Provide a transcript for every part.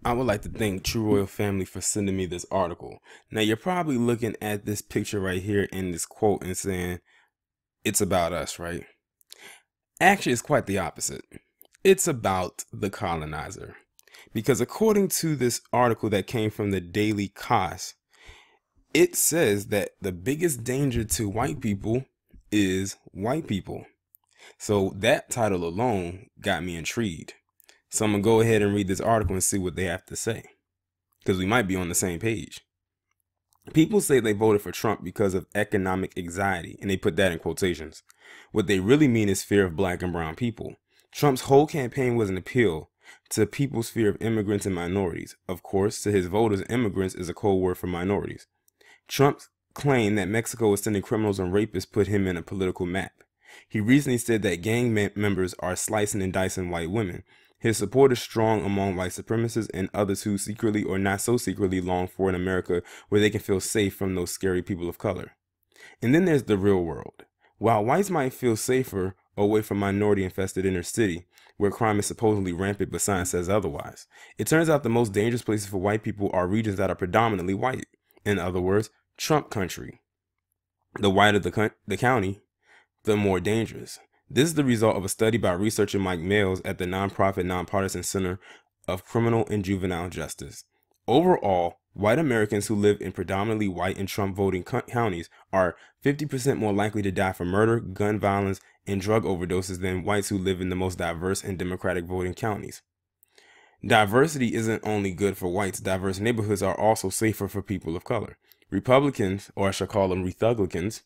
I would like to thank True Royal Family for sending me this article. Now, you're probably looking at this picture right here in this quote and saying, it's about us, right? Actually, it's quite the opposite. It's about the colonizer. Because according to this article that came from the Daily Kos, it says that the biggest danger to white people is white people. So that title alone got me intrigued. So I'm going to go ahead and read this article and see what they have to say, because we might be on the same page. People say they voted for Trump because of economic anxiety, and they put that in quotations. What they really mean is fear of black and brown people. Trump's whole campaign was an appeal to people's fear of immigrants and minorities. Of course, to his voters, immigrants is a code word for minorities. Trump's claim that Mexico is sending criminals and rapists put him in a political map. He recently said that gang members are slicing and dicing white women. His support is strong among white supremacists and others who secretly or not so secretly long for an America where they can feel safe from those scary people of color. And then there's the real world. While whites might feel safer away from minority-infested inner city, where crime is supposedly rampant but science says otherwise, it turns out the most dangerous places for white people are regions that are predominantly white. In other words, Trump country. The whiter the county, the more dangerous. This is the result of a study by researcher Mike Males at the nonprofit Nonpartisan Center of Criminal and Juvenile Justice. Overall, white Americans who live in predominantly white and Trump voting counties are 50% more likely to die from murder, gun violence, and drug overdoses than whites who live in the most diverse and Democratic voting counties. Diversity isn't only good for whites. Diverse neighborhoods are also safer for people of color. Republicans, or I should call them Republicans,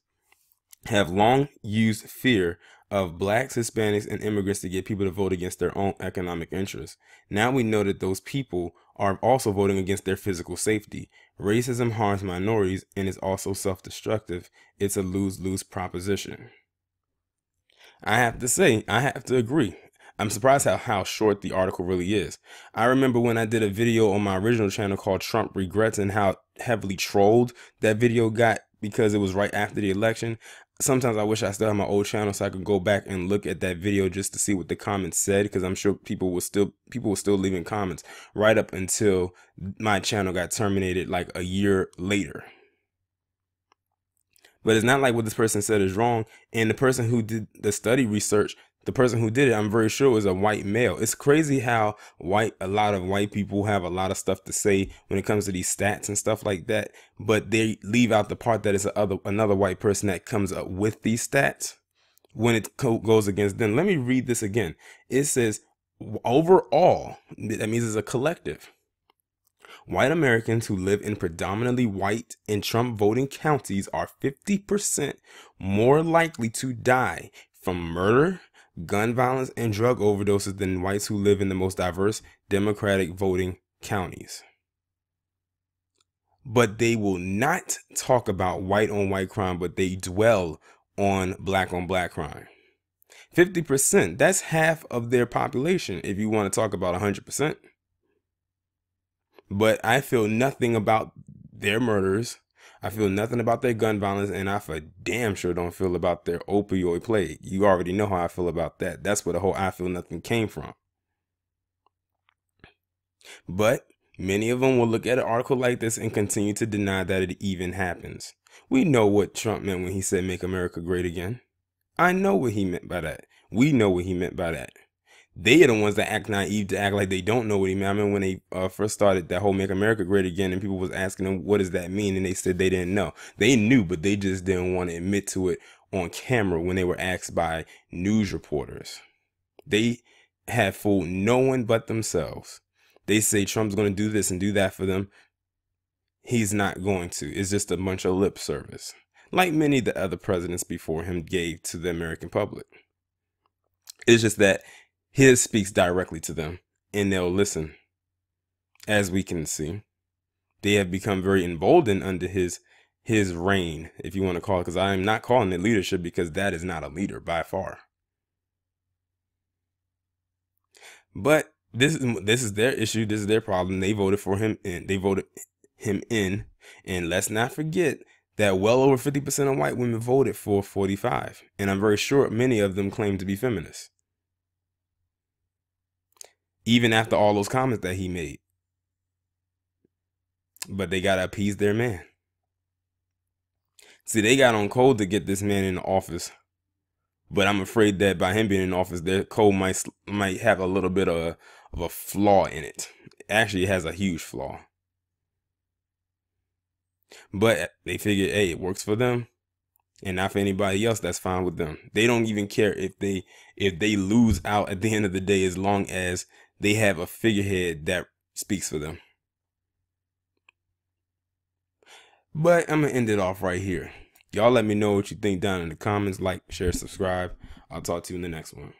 have long used fear of blacks, Hispanics, and immigrants to get people to vote against their own economic interests. Now we know that those people are also voting against their physical safety. Racism harms minorities and is also self-destructive. It's a lose-lose proposition. I have to say, I have to agree. I'm surprised how short the article really is. I remember when I did a video on my original channel called Trump Regrets and how heavily trolled that video got because it was right after the election. Sometimes I wish I still had my old channel so I could go back and look at that video just to see what the comments said, because I'm sure people were still leaving comments right up until my channel got terminated like a year later. But it's not like what this person said is wrong. And the person who did the study research, the person who did it, I'm very sure was a white male. It's crazy how a lot of white people have a lot of stuff to say when it comes to these stats and stuff like that, but they leave out the part that it's another white person that comes up with these stats when it goes against them. Let me read this again. It says, overall, that means it's a collective. White Americans who live in predominantly white and Trump voting counties are 50% more likely to die from murder, gun violence, and drug overdoses than whites who live in the most diverse Democratic voting counties. But they will not talk about white on white crime, but they dwell on black crime. 50%, that's half of their population if you want to talk about 100%. But I feel nothing about their murders. I feel nothing about their gun violence, and I for damn sure don't feel about their opioid plague. You already know how I feel about that. That's where the whole I feel nothing came from. But many of them will look at an article like this and continue to deny that it even happens. We know what Trump meant when he said make America great again. I know what he meant by that. We know what he meant by that. They are the ones that act naive to act like they don't know what he meant. I mean, when they first started that whole Make America Great Again and people was asking them, what does that mean? And they said they didn't know. They knew, but they just didn't want to admit to it on camera when they were asked by news reporters. They have fooled no one but themselves. They say Trump's going to do this and do that for them. He's not going to. It's just a bunch of lip service, like many of the other presidents before him gave to the American public. It's just that his speaks directly to them, and they'll listen. As we can see, they have become very emboldened under his reign, if you want to call it, because I am not calling it leadership, because that is not a leader by far. But this is their issue. This is their problem. They voted for him, and they voted him in. And let's not forget that well over 50% of white women voted for 45, and I'm very sure many of them claim to be feminists. Even after all those comments that he made. but they gotta appease their man. See, they got on Cole to get this man in the office, but I'm afraid that by him being in office, their Cole might have a little bit of a flaw in it. Actually, it has a huge flaw. But they figure, hey, it works for them, and not for anybody else. That's fine with them. They don't even care if they lose out at the end of the day, as long as they have a figurehead that speaks for them. But I'm gonna end it off right here. Y'all let me know what you think down in the comments. Like, share, subscribe. I'll talk to you in the next one.